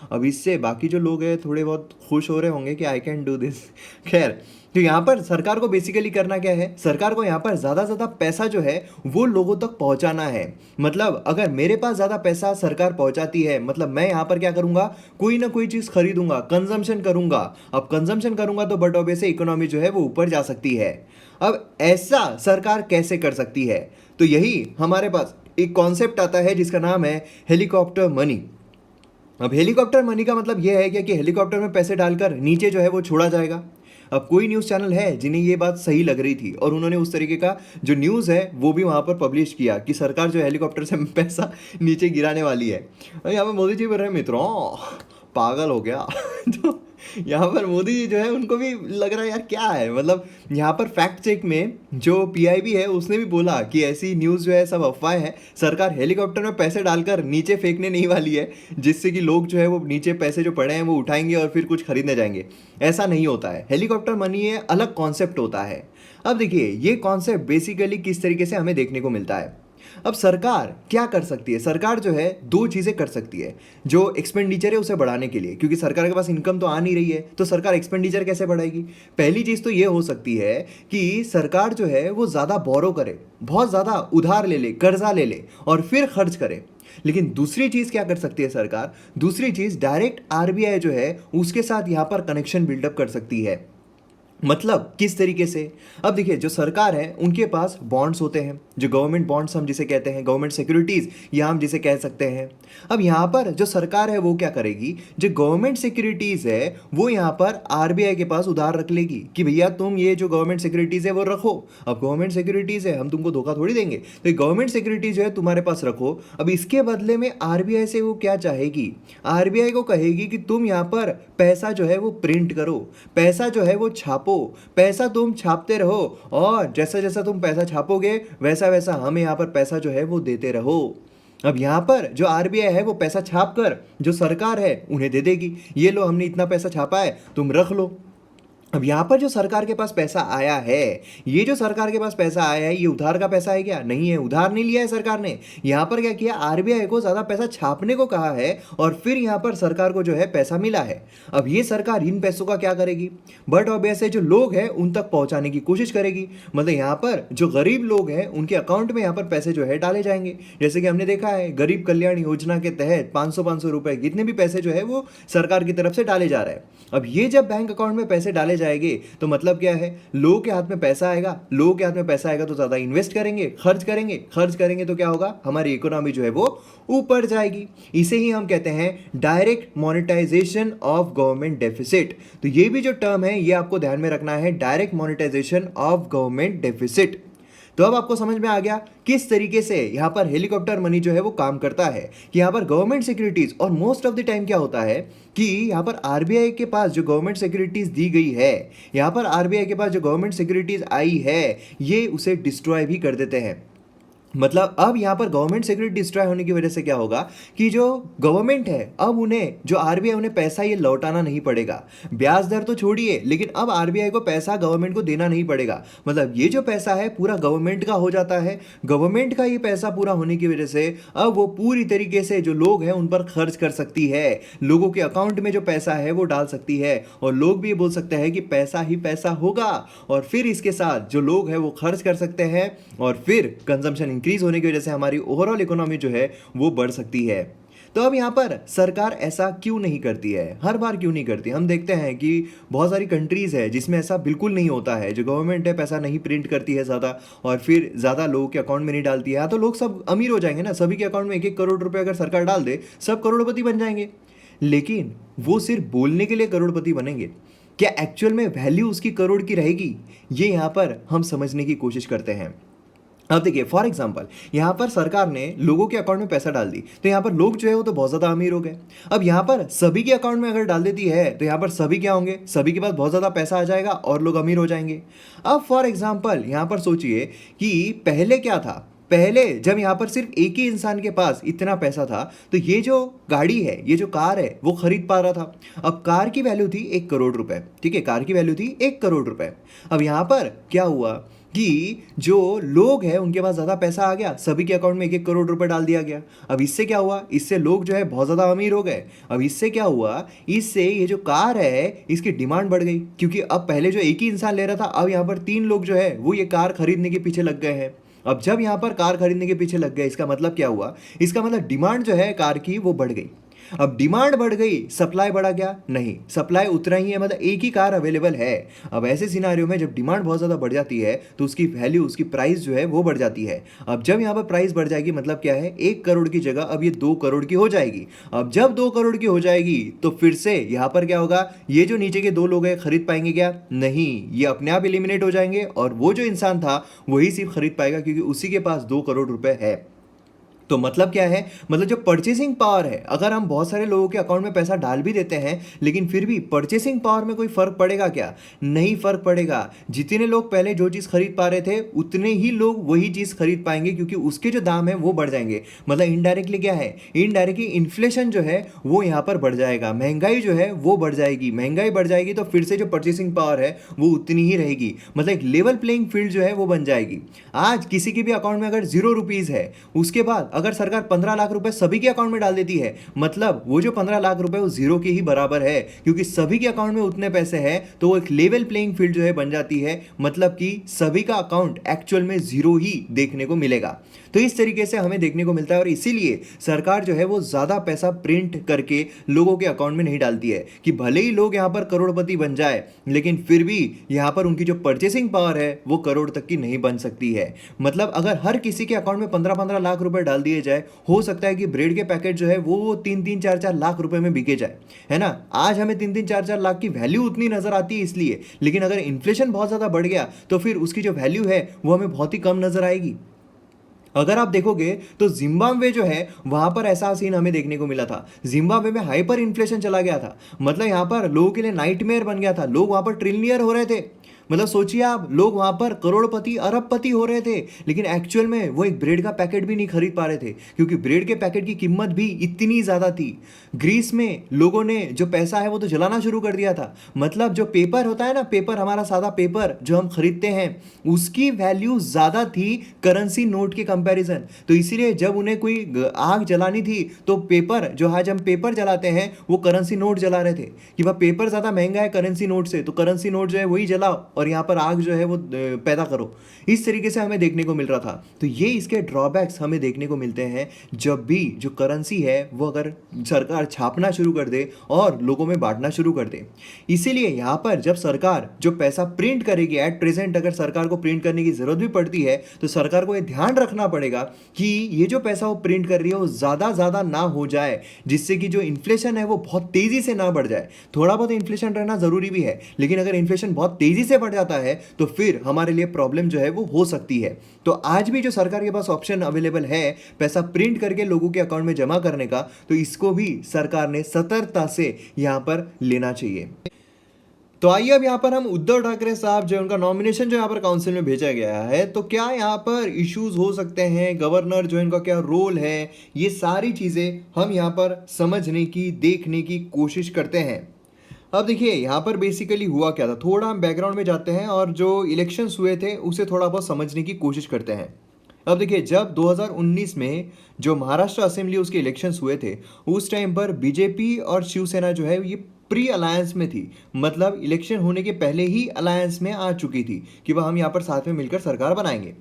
अब इससे बाकी जो लोग हैं थोड़े बहुत खुश हो रहे होंगे कि आई कैन डू दिस। खैर, तो यहाँ पर सरकार को बेसिकली करना क्या है? सरकार को यहाँ पर ज़्यादा ज़्यादा पैसा जो है वो लोगों तक पहुँचाना है। मतलब अगर मेरे पास ज़्यादा पैसा सरकार पहुँचाती है, मतलब मैं यहाँ पर क्या करूँगा? कोई ना कोई चीज़ खरीदूंगा, कंजम्पशन करूँगा। अब कंजम्पशन करूँगा तो बट ऑब्वियसली इकोनॉमी जो है वो ऊपर जा सकती है। अब ऐसा सरकार कैसे कर सकती है? तो यही हमारे पास एक कॉन्सेप्ट आता है जिसका नाम है हेलीकॉप्टर मनी। अब हेलीकॉप्टर मनी का मतलब यह है कि हेलीकॉप्टर में पैसे डालकर नीचे जो है वो छोड़ा जाएगा। अब कोई न्यूज़ चैनल है जिन्हें ये बात सही लग रही थी और उन्होंने उस तरीके का जो न्यूज़ है वो भी वहाँ पर पब्लिश किया कि सरकार जो हेलीकॉप्टर से पैसा नीचे गिराने वाली है। और यहाँ पर मोदी जी बोल रहे हैं मित्रों पागल हो गया। तो यहाँ पर मोदी जी जो है उनको भी लग रहा है यार क्या है, मतलब यहाँ पर फैक्ट चेक में जो पीआईबी है उसने भी बोला कि ऐसी न्यूज़ जो है सब अफवाह है, सरकार हेलीकॉप्टर में पैसे डालकर नीचे फेंकने नहीं वाली है जिससे कि लोग जो है वो नीचे पैसे जो पड़े हैं वो उठाएंगे और फिर कुछ खरीदने जाएंगे। ऐसा नहीं होता है, हेलीकॉप्टर मनी ये अलग कॉन्सेप्ट होता है। अब देखिए ये कॉन्सेप्ट बेसिकली किस तरीके से हमें देखने को मिलता है। अब सरकार क्या कर सकती है, सरकार जो है दो चीज़ें कर सकती है जो एक्सपेंडिचर है उसे बढ़ाने के लिए, क्योंकि सरकार के पास इनकम तो आ नहीं रही है तो सरकार एक्सपेंडिचर कैसे बढ़ाएगी। पहली चीज़ तो ये हो सकती है कि सरकार जो है वो ज़्यादा बोरो करे, बहुत ज़्यादा उधार ले ले, कर्जा ले ले और फिर खर्च करे। लेकिन दूसरी चीज़ क्या कर सकती है सरकार, दूसरी चीज़ डायरेक्ट आरबीआई जो है उसके साथ यहाँ पर कनेक्शन बिल्डअप कर सकती है। मतलब किस तरीके से, अब देखिए जो सरकार है उनके पास बॉन्ड्स होते हैं, जो गवर्नमेंट बॉन्ड्स हम जिसे कहते हैं, गवर्नमेंट सिक्योरिटीज या हम जिसे कह सकते हैं। अब यहाँ पर जो सरकार है वो क्या करेगी, जो गवर्नमेंट सिक्योरिटीज है वो यहाँ पर आरबीआई के पास उधार रख लेगी कि भैया तुम ये जो गवर्नमेंट सिक्योरिटीज है वो रखो। अब गवर्नमेंट सिक्योरिटीज है, हम तुमको धोखा थोड़ी देंगे, तो गवर्नमेंट सिक्योरिटीज जो है तुम्हारे पास रखो। अब इसके बदले में आरबीआई से वो क्या चाहेगी, आरबीआई को कहेगी कि तुम यहाँ पर पैसा जो है वो प्रिंट करो, पैसा जो है वो छापो, पैसा तुम छापते रहो और जैसा जैसा तुम पैसा छापोगे वैसा वैसा हम यहाँ पर पैसा जो है वो देते रहो। अब यहाँ पर जो आरबीआई है वो पैसा छाप कर जो सरकार है उन्हें दे देगी, ये लो हमने इतना पैसा छापा है तुम रख लो। अब यहाँ पर जो सरकार के पास पैसा आया है, ये जो सरकार के पास पैसा आया है ये उधार का पैसा है क्या, नहीं है, उधार नहीं लिया है सरकार ने। यहाँ पर क्या किया, आरबीआई को ज़्यादा पैसा छापने को कहा है और फिर यहाँ पर सरकार को जो है पैसा मिला है। अब ये सरकार इन पैसों का क्या करेगी, बट ऑब्वियस है जो लोग हैं उन तक पहुँचाने की कोशिश करेगी। मतलब यहाँ पर जो गरीब लोग हैं उनके अकाउंट में यहाँ पर पैसे जो है डाले जाएंगे, जैसे कि हमने देखा है गरीब कल्याण योजना के तहत 500 रुपए जितने भी पैसे जो है वो सरकार की तरफ से डाले जा रहे हैं। अब ये जब बैंक अकाउंट में पैसे डाले जाएंगे तो मतलब क्या है, लोगों के हाथ में पैसा आएगा, लोगों के हाथ में पैसा आएगा तो ज़्यादा इन्वेस्ट करेंगे, खर्च करेंगे, खर्च करेंगे तो क्या होगा, हमारी इकोनॉमी जो है वो ऊपर जाएगी। इसे ही हम कहते हैं direct monetization of government deficit. तो ये भी जो टर्म है ये आपको ध्यान में रखना है, direct monetization of government deficit. तो अब आपको समझ में आ गया किस तरीके से यहाँ पर हेलीकॉप्टर मनी जो है वो काम करता है, कि यहाँ पर गवर्नमेंट सिक्योरिटीज और मोस्ट ऑफ द टाइम क्या होता है कि यहाँ पर आरबीआई के पास जो गवर्नमेंट सिक्योरिटीज दी गई है, यहाँ पर आरबीआई के पास जो गवर्नमेंट सिक्योरिटीज आई है ये उसे डिस्ट्रॉय भी कर देते हैं। मतलब अब यहाँ पर गवर्नमेंट सिक्योरिटी डिस्ट्रॉय होने की वजह से क्या होगा कि जो गवर्नमेंट है अब उन्हें जो आरबीआई उन्हें पैसा ये लौटाना नहीं पड़ेगा, ब्याज दर तो छोड़िए लेकिन अब आरबीआई को पैसा गवर्नमेंट को देना नहीं पड़ेगा। मतलब ये जो पैसा है पूरा गवर्नमेंट का हो जाता है, गवर्नमेंट का ये पैसा पूरा होने की वजह से अब वो पूरी तरीके से जो लोग हैं उन पर खर्च कर सकती है, लोगों के अकाउंट में जो पैसा है वो डाल सकती है और लोग भी ये बोल सकते हैं कि पैसा ही पैसा होगा और फिर इसके साथ जो लोग हैं वो खर्च कर सकते हैं और फिर कंजम्पशन इंक्रीज होने की वजह से हमारी ओवरऑल इकोनॉमी जो है वो बढ़ सकती है। तो अब यहाँ पर सरकार ऐसा क्यों नहीं करती है, हर बार क्यों नहीं करती। हम देखते हैं कि बहुत सारी कंट्रीज़ है जिसमें ऐसा बिल्कुल नहीं होता है, जो गवर्नमेंट है पैसा नहीं प्रिंट करती है ज़्यादा और फिर ज़्यादा लोगों के अकाउंट में नहीं डालती है। तो लोग सब अमीर हो जाएंगे ना, सभी के अकाउंट में 1-1 करोड़ रुपए अगर सरकार डाल दे सब करोड़पति बन जाएंगे। लेकिन वो सिर्फ बोलने के लिए करोड़पति बनेंगे, क्या एक्चुअल में वैल्यू उसकी करोड़ की रहेगी, ये यहाँ पर हम समझने की कोशिश करते हैं। अब देखिए फॉर एग्जांपल यहाँ पर सरकार ने लोगों के अकाउंट में पैसा डाल दी तो यहाँ पर लोग जो है वो तो बहुत ज़्यादा अमीर हो गए। अब यहाँ पर सभी के अकाउंट में अगर डाल देती है तो यहाँ पर सभी क्या होंगे, सभी के पास बहुत ज़्यादा पैसा आ जाएगा और लोग अमीर हो जाएंगे। अब फॉर एग्जांपल यहाँ पर सोचिए कि पहले क्या था, पहले जब यहाँ पर सिर्फ एक ही इंसान के पास इतना पैसा था तो ये जो गाड़ी है, ये जो कार है वो खरीद पा रहा था। अब कार की वैल्यू थी 1 करोड़ रुपए, ठीक है, कार की वैल्यू थी 1 करोड़ रुपए। अब यहाँ पर क्या हुआ कि जो लोग हैं उनके पास ज़्यादा पैसा आ गया, सभी के अकाउंट में 1-1 करोड़ रुपए डाल दिया गया। अब इससे क्या हुआ, इससे लोग जो है बहुत ज़्यादा अमीर हो गए। अब इससे क्या हुआ, इससे ये जो कार है इसकी डिमांड बढ़ गई, क्योंकि अब पहले जो एक ही इंसान ले रहा था अब यहाँ पर 3 लोग जो है वो ये कार खरीदने के पीछे लग गए हैं। अब जब यहाँ पर कार खरीदने के पीछे लग गए इसका मतलब क्या हुआ, इसका मतलब डिमांड जो है कार की वो बढ़ गई। अब डिमांड बढ़ गई, सप्लाई बढ़ा क्या, नहीं, सप्लाई उतना ही है, मतलब एक ही कार अवेलेबल है। अब ऐसे सिनारियो में जब डिमांड बहुत ज़्यादा बढ़ जाती है तो उसकी वैल्यू, उसकी प्राइस जो है वो बढ़ जाती है। अब जब यहाँ पर प्राइस बढ़ जाएगी मतलब क्या है, 1 करोड़ की जगह अब ये 2 करोड़ की हो जाएगी। अब जब 2 करोड़ की हो जाएगी तो फिर से यहाँ पर क्या होगा, ये जो नीचे के 2 लोग हैं खरीद पाएंगे क्या, नहीं, ये अपने आप एलिमिनेट हो जाएंगे और वो जो इंसान था वही सिर्फ खरीद पाएगा क्योंकि उसी के पास 2 करोड़ रुपए है। तो मतलब क्या है, मतलब जो परचेसिंग पावर है, अगर हम बहुत सारे लोगों के अकाउंट में पैसा डाल भी देते हैं लेकिन फिर भी परचेसिंग पावर में कोई फर्क पड़ेगा क्या? नहीं फर्क पड़ेगा। जितने लोग पहले जो चीज़ खरीद पा रहे थे उतने ही लोग वही चीज़ खरीद पाएंगे, क्योंकि उसके जो दाम है वो बढ़ जाएंगे। मतलब इनडायरेक्टली क्या है, इनडायरेक्टली इन्फ्लेशन जो है वो यहाँ पर बढ़ जाएगा, महंगाई जो है वो बढ़ जाएगी। महंगाई बढ़ जाएगी तो फिर से जो परचेसिंग पावर है वो उतनी ही रहेगी। मतलब एक लेवल प्लेइंग फील्ड जो है वो बन जाएगी। आज किसी के भी अकाउंट में अगर 0 रुपीज़ है, उसके बाद अगर सरकार 15 लाख रुपए सभी के अकाउंट में डाल देती है, मतलब वो जो 15 लाख रुपए वो जीरो के ही बराबर है, क्योंकि सभी के अकाउंट में उतने पैसे हैं। तो वो एक लेवल प्लेइंग फील्ड जो है बन जाती है, मतलब कि सभी का अकाउंट एक्चुअल में जीरो ही देखने को मिलेगा। तो इस तरीके से हमें देखने को मिलता है, और इसीलिए सरकार जो है वो ज़्यादा पैसा प्रिंट करके लोगों के अकाउंट में नहीं डालती है, कि भले ही लोग यहाँ पर करोड़पति बन जाए लेकिन फिर भी यहाँ पर उनकी जो परचेसिंग पावर है वो करोड़ तक की नहीं बन सकती है। मतलब अगर हर किसी के अकाउंट में 15-15 लाख रुपए डाल दिए जाए, हो सकता है कि ब्रेड के पैकेट जो है वो 3-3, 4-4 लाख रुपए में बिके जाए, है ना। आज हमें 3-3, 4-4 लाख की वैल्यू उतनी नजर आती है इसलिए, लेकिन अगर इन्फ्लेशन बहुत ज़्यादा बढ़ गया तो फिर उसकी जो वैल्यू है वो हमें बहुत ही कम नजर आएगी। अगर आप देखोगे तो जिम्बाब्वे जो है वहां पर ऐसा सीन हमें देखने को मिला था। जिम्बाब्वे में हाइपर इन्फ्लेशन चला गया था, मतलब यहां पर लोगों के लिए नाइटमेयर बन गया था। लोग वहां पर ट्रिलियनियर हो रहे थे। मतलब सोचिए आप, लोग वहां पर करोड़पति अरबपति हो रहे थे, लेकिन एक्चुअल में वो एक ब्रेड का पैकेट भी नहीं खरीद पा रहे थे, क्योंकि ब्रेड के पैकेट की कीमत भी इतनी ज्यादा थी। ग्रीस में लोगों ने जो पैसा है वो तो जलाना शुरू कर दिया था। मतलब जो पेपर होता है ना, पेपर, हमारा सादा पेपर जो हम खरीदते हैं, उसकी वैल्यू ज्यादा थी करेंसी नोट के कंपैरिजन। तो इसीलिए जब उन्हें कोई आग जलानी थी तो पेपर, जो आज हम पेपर जलाते हैं, वो करेंसी नोट जला रहे थे, कि वह पेपर ज्यादा महंगा है करेंसी नोट से, तो करेंसी नोट जो है वही जलाओ और यहाँ पर आग जो है वो पैदा करो। इस तरीके से हमें देखने को मिल रहा था। तो ये इसके ड्रॉबैक्स हमें देखने को मिलते हैं जब भी जो करेंसी है वो अगर सरकार छापना शुरू कर दे और लोगों में बांटना शुरू कर दे। इसीलिए यहाँ पर जब सरकार जो पैसा प्रिंट करेगी, एट प्रेजेंट अगर सरकार को प्रिंट करने की जरूरत भी पड़ती है, तो सरकार को ये ध्यान रखना पड़ेगा कि ये जो पैसा वो प्रिंट कर रही है वो ज़्यादा ना हो जाए, जिससे कि जो इन्फ्लेशन है वो बहुत तेज़ी से ना बढ़ जाए। थोड़ा बहुत इन्फ्लेशन रहना ज़रूरी भी है, लेकिन अगर इन्फ्लेशन बहुत तेज़ी से बढ़ जाता है तो फिर हमारे लिए प्रॉब्लम जो है वो हो सकती है। तो आज भी जो सरकार के पास ऑप्शन अवेलेबल है पैसा प्रिंट करके लोगों के अकाउंट में जमा करने का, तो इसको भी सरकार ने सतर्कता से यहां पर लेना चाहिए। तो आइए अब यहाँ पर हम उद्धव ठाकरे साहब जो उनका नॉमिनेशन जो यहाँ पर काउंसिल में भेजा गया है, तो क्या यहाँ पर इश्यूज हो सकते हैं, गवर्नर जो इनका क्या रोल है, ये सारी चीज़ें हम यहाँ पर समझने की, देखने की कोशिश करते हैं। अब देखिए यहाँ पर बेसिकली हुआ क्या था, थोड़ा हम बैकग्राउंड में जाते हैं और जो इलेक्शंस हुए थे उसे थोड़ा बहुत समझने की कोशिश करते हैं। अब देखिए, जब 2019 में जो महाराष्ट्र असेंबली उसके इलेक्शंस हुए थे, उस टाइम पर बीजेपी और शिवसेना जो है ये प्री अलायंस में थी। मतलब इलेक्शन होने के पहले ही अलायंस में आ चुकी थी कि वह हम यहाँ पर साथ में मिलकर सरकार बनाएंगे।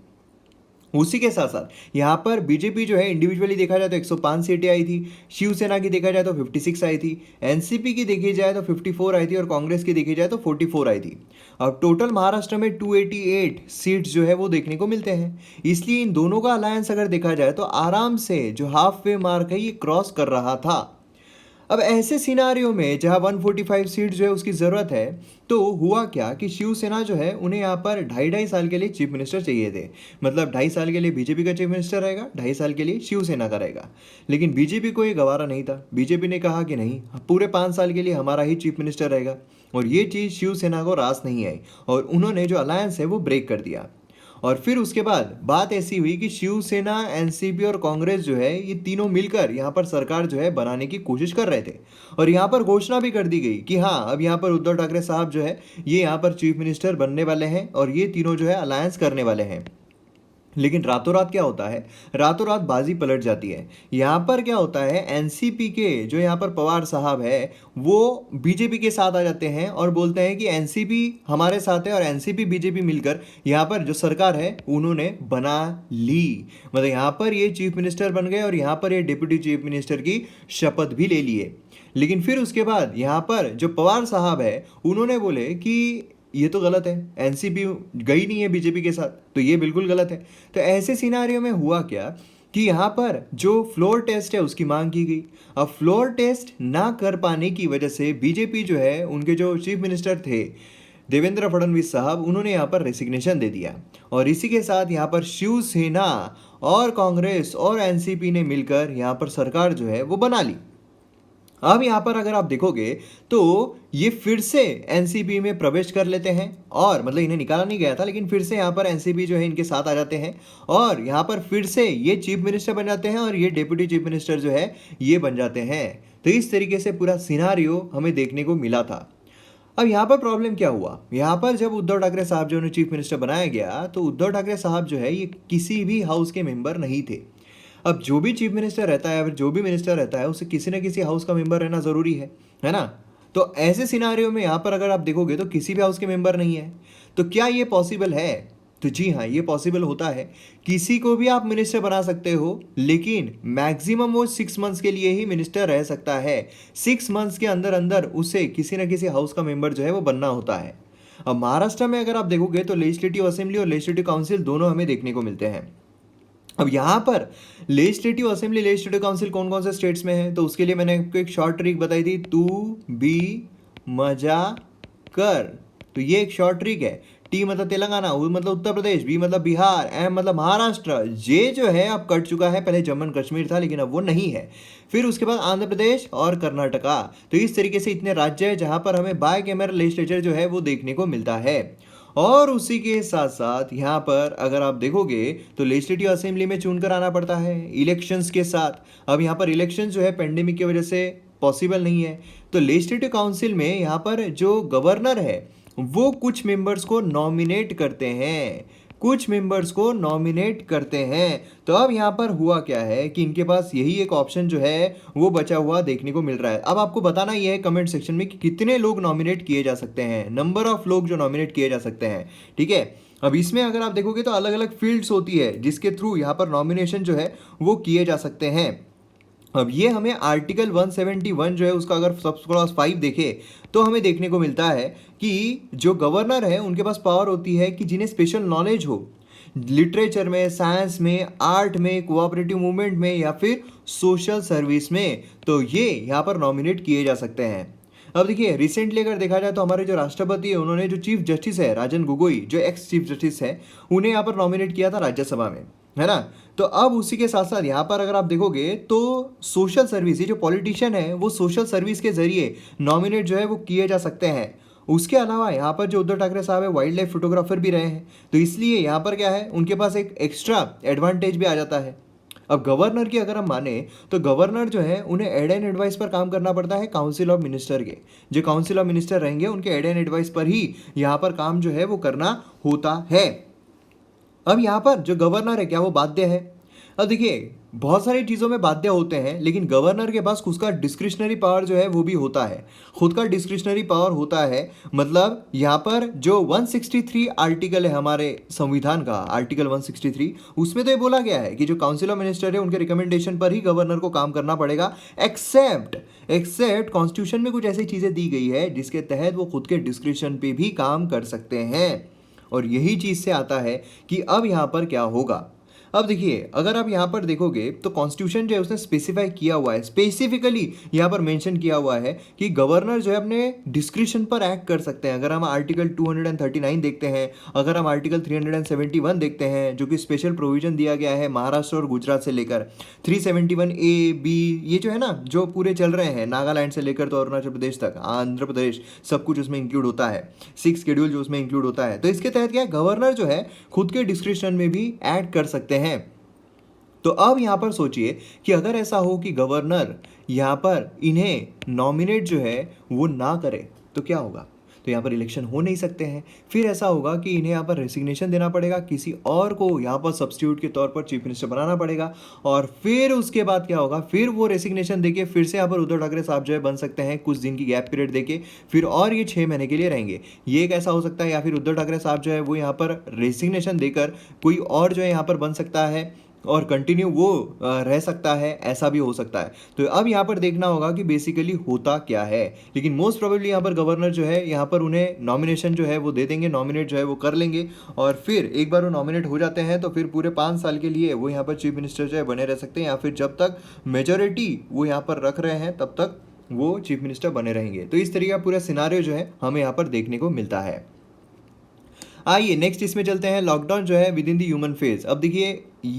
उसी के साथ साथ यहाँ पर बीजेपी जो है इंडिविजुअली देखा जाए तो 105 सीटें आई थी, शिवसेना की देखा जाए तो 56 आई थी, एनसीपी की देखी जाए तो 54 आई थी और कांग्रेस की देखी जाए तो 44 आई थी। अब टोटल महाराष्ट्र में 288 सीट्स जो है वो देखने को मिलते हैं। इसलिए इन दोनों का अलायंस अगर देखा जाए तो आराम से जो हाफ वे मार्क है ये क्रॉस कर रहा था। अब ऐसे सिनारियों में जहां 145 सीट जो है उसकी ज़रूरत है, तो हुआ क्या कि शिवसेना जो है उन्हें यहाँ पर 2.5 साल के लिए चीफ मिनिस्टर चाहिए थे। मतलब 2.5 साल के लिए बीजेपी का चीफ मिनिस्टर रहेगा, 2.5 साल के लिए शिवसेना का रहेगा। लेकिन बीजेपी को ये गवारा नहीं था। बीजेपी ने कहा कि नहीं, पूरे 5 साल के लिए हमारा ही चीफ मिनिस्टर रहेगा, और ये चीज़ शिवसेना को रास नहीं आई और उन्होंने जो अलायंस है वो ब्रेक कर दिया। और फिर उसके बाद बात ऐसी हुई कि शिवसेना, एनसीपी और कांग्रेस जो है ये तीनों मिलकर यहाँ पर सरकार जो है बनाने की कोशिश कर रहे थे। और यहाँ पर घोषणा भी कर दी गई कि हाँ, अब यहाँ पर उद्धव ठाकरे साहब जो है ये यहाँ पर चीफ मिनिस्टर बनने वाले हैं और ये तीनों जो है अलायंस करने वाले हैं। लेकिन रातों रात क्या होता है, रातों रात बाजी पलट जाती है। यहाँ पर क्या होता है, एनसीपी के जो यहाँ पर पवार साहब है वो बीजेपी के साथ आ जाते हैं और बोलते हैं कि एनसीपी हमारे साथ है, और एनसीपी बीजेपी मिलकर यहाँ पर जो सरकार है उन्होंने बना ली। मतलब यहाँ पर ये चीफ मिनिस्टर बन गए और यहाँ पर ये डिप्टी चीफ मिनिस्टर की शपथ भी ले लिए। लेकिन फिर उसके बाद यहाँ पर जो पवार साहब है उन्होंने बोले कि ये तो गलत है, एनसीपी गई नहीं है बीजेपी के साथ, तो ये बिल्कुल गलत है। तो ऐसे सिनारियों में हुआ क्या कि यहाँ पर जो फ्लोर टेस्ट है उसकी मांग की गई। अब फ्लोर टेस्ट ना कर पाने की वजह से बीजेपी जो है, उनके जो चीफ मिनिस्टर थे देवेंद्र फडणवीस साहब, उन्होंने यहाँ पर रेसिग्नेशन दे दिया। और इसी के साथ यहाँ पर शिवसेना और कांग्रेस और एनसीपी ने मिलकर यहाँ पर सरकार जो है वो बना ली। अब यहाँ पर अगर आप देखोगे तो ये फिर से एनसीपी में प्रवेश कर लेते हैं, और मतलब इन्हें निकाला नहीं गया था लेकिन फिर से यहाँ पर एनसीपी जो है इनके साथ आ जाते हैं और यहाँ पर फिर से ये चीफ मिनिस्टर बन जाते हैं और ये डिप्टी चीफ मिनिस्टर जो है ये बन जाते हैं। तो इस तरीके से पूरा सिनारियो हमें देखने को मिला था। अब यहाँ पर प्रॉब्लम क्या हुआ, यहाँ पर जब उद्धव ठाकरे साहब जो उन्हें चीफ मिनिस्टर बनाया गया तो उद्धव ठाकरे साहब जो है ये किसी भी हाउस के मेंबर नहीं थे। अब जो भी चीफ मिनिस्टर रहता है, जो भी मिनिस्टर रहता है, उसे किसी ना किसी हाउस का मेंबर रहना ज़रूरी है ना। तो ऐसे सिनारियो में यहाँ पर अगर आप देखोगे तो किसी भी हाउस के मेंबर नहीं है। तो क्या ये पॉसिबल है? तो जी हाँ, ये पॉसिबल होता है। किसी को भी आप मिनिस्टर बना सकते हो, लेकिन मैक्सिमम वो 6 मंथ्स के लिए ही मिनिस्टर रह सकता है। 6 मंथ्स के अंदर अंदर उसे किसी ना किसी हाउस का मेंबर जो है वो बनना होता है। अब महाराष्ट्र में अगर आप देखोगे तो लेजिस्लेटिव असेंबली और लेजिस्लेटिव काउंसिल दोनों हमें देखने को मिलते हैं। अब यहाँ पर लेजिस्लेटिव असेंबली, लेजिस्लेटिव काउंसिल कौन कौन से स्टेट्स में है, तो उसके लिए मैंने आपको एक शॉर्ट ट्रिक बताई थी, तू भी मजा कर। तो ये एक शॉर्ट ट्रिक है। टी मतलब तेलंगाना, U मतलब उत्तर प्रदेश, बी मतलब बिहार, एम मतलब महाराष्ट्र, जे जो है अब कट चुका है, पहले जम्मू कश्मीर था लेकिन अब वो नहीं है। फिर उसके बाद आंध्र प्रदेश और कर्नाटका। तो इस तरीके से इतने राज्य है जहां पर हमें बाय कैमरल लेजिस्लेचर जो है वो देखने को मिलता है। और उसी के साथ साथ यहाँ पर अगर आप देखोगे तो लेजिस्लेटिव असेंबली में चुनकर आना पड़ता है इलेक्शंस के साथ। अब यहाँ पर इलेक्शन जो है पेंडेमिक की वजह से पॉसिबल नहीं है। तो लेजिस्लेटिव काउंसिल में यहाँ पर जो गवर्नर है वो कुछ मेंबर्स को नॉमिनेट करते हैं, कुछ मेंबर्स को नॉमिनेट करते हैं। तो अब यहाँ पर हुआ क्या है कि इनके पास यही एक ऑप्शन जो है वो बचा हुआ देखने को मिल रहा है। अब आपको बताना यह है कमेंट सेक्शन में कि कितने लोग नॉमिनेट किए जा सकते हैं, नंबर ऑफ लोग जो नॉमिनेट किए जा सकते हैं। ठीक है, अब इसमें अगर आप देखोगे तो अलग अलग फील्ड्स होती है जिसके थ्रू यहाँ पर नॉमिनेशन जो है वो किए जा सकते हैं। अब ये हमें आर्टिकल 171 जो है उसका अगर सब क्लॉज 5 देखे तो हमें देखने को मिलता है कि जो गवर्नर है उनके पास पावर होती है कि जिन्हें स्पेशल नॉलेज हो लिटरेचर में, साइंस में, आर्ट में, कोऑपरेटिव मूवमेंट में या फिर सोशल सर्विस में, तो ये यहाँ पर नॉमिनेट किए जा सकते हैं। अब देखिए रिसेंटली अगर देखा जाए तो हमारे जो राष्ट्रपति है उन्होंने जो चीफ जस्टिस है राजन गोगोई, जो एक्स चीफ जस्टिस है, उन्हें यहाँ पर नॉमिनेट किया था राज्यसभा में, है ना। तो अब उसी के साथ साथ यहाँ पर अगर आप देखोगे तो सोशल सर्विस, ये जो पॉलिटिशियन है वो सोशल सर्विस के जरिए नॉमिनेट जो है वो किए जा सकते हैं। उसके अलावा यहाँ पर जो उद्धव ठाकरे साहब है वाइल्ड लाइफ फोटोग्राफर भी रहे हैं, तो इसलिए यहाँ पर क्या है उनके पास एक एक्स्ट्रा एडवांटेज भी आ जाता है। अब गवर्नर की अगर हम माने तो गवर्नर जो है उन्हें एड एंड एडवाइस पर काम करना पड़ता है काउंसिल ऑफ मिनिस्टर के। जो काउंसिल ऑफ मिनिस्टर रहेंगे उनके एड एंड एडवाइस पर ही यहाँ पर काम जो है वो करना होता है। अब यहाँ पर जो गवर्नर है क्या वो बाध्य है? अब देखिए बहुत सारी चीज़ों में बाध्य होते हैं, लेकिन गवर्नर के पास खुद का डिस्क्रिशनरी पावर जो है वो भी होता है, खुद का डिस्क्रिशनरी पावर होता है। मतलब यहाँ पर जो 163 आर्टिकल है हमारे संविधान का, आर्टिकल 163, उसमें तो ये बोला गया है कि जो काउंसिल ऑफ मिनिस्टर है उनके रिकमेंडेशन पर ही गवर्नर को काम करना पड़ेगा, एक्सेप्ट कॉन्स्टिट्यूशन में कुछ ऐसी चीज़ें दी गई है जिसके तहत वो खुद के डिस्क्रिशन पे भी काम कर सकते हैं। और यही चीज़ से आता है कि अब यहाँ पर क्या होगा। अब देखिए अगर आप यहाँ पर देखोगे तो कॉन्स्टिट्यूशन जो है उसने स्पेसिफाई किया हुआ है, स्पेसिफिकली यहाँ पर मेंशन किया हुआ है कि गवर्नर जो है अपने डिस्क्रिशन पर एक्ट कर सकते हैं। अगर हम आर्टिकल 239 देखते हैं, अगर हम आर्टिकल 371 देखते हैं जो कि स्पेशल प्रोविजन दिया गया है महाराष्ट्र और गुजरात से लेकर, 371A, B, ये जो है ना जो पूरे चल रहे हैं नागालैंड से लेकर तो अरुणाचल प्रदेश तक, आंध्र प्रदेश, सब कुछ उसमें इंक्लूड होता है, 6 शेड्यूल जो उसमें इंक्लूड होता है। तो इसके तहत क्या है गवर्नर जो है खुद के डिस्क्रिशन में भी एक्ट कर सकते हैं। तो अब यहां पर सोचिए कि अगर ऐसा हो कि गवर्नर यहां पर इन्हें नॉमिनेट जो है वो ना करे तो क्या होगा? तो यहाँ पर इलेक्शन हो नहीं सकते हैं। फिर ऐसा होगा कि इन्हें यहाँ पर रेसिग्नेशन देना पड़ेगा, किसी और को यहाँ पर सब्स्टिट्यूट के तौर पर चीफ मिनिस्टर बनाना पड़ेगा, और फिर उसके बाद क्या होगा, फिर वो रेसिग्नेशन देके फिर से यहाँ पर उद्धव ठाकरे साहब जो है बन सकते हैं, कुछ दिन की गैप पीरियड देके, फिर और ये 6 महीने के लिए रहेंगे। ये एक ऐसा हो सकता है, या फिर उद्धव ठाकरे साहब जो है वो यहाँ पर रेसिग्नेशन देकर कोई और जो है यहाँ पर बन सकता है और कंटिन्यू वो रह सकता है, ऐसा भी हो सकता है। तो अब यहाँ पर देखना होगा कि बेसिकली होता क्या है, लेकिन मोस्ट प्रोबेबली यहाँ पर गवर्नर जो है यहाँ पर उन्हें नॉमिनेशन जो है वो दे देंगे, नॉमिनेट जो है वो कर लेंगे, और फिर एक बार वो नॉमिनेट हो जाते हैं तो फिर पूरे 5 साल के लिए वो यहाँ पर चीफ मिनिस्टर जो है बने रह सकते हैं, या फिर जब तक मेजोरिटी वो यहाँ पर रख रहे हैं तब तक वो चीफ मिनिस्टर बने रहेंगे। तो इस तरीके का पूरा सिनारियो जो है हमें यहाँ पर देखने को मिलता है। आइए नेक्स्ट इसमें चलते हैं, लॉकडाउन जो है with in the human phase. अब देखिए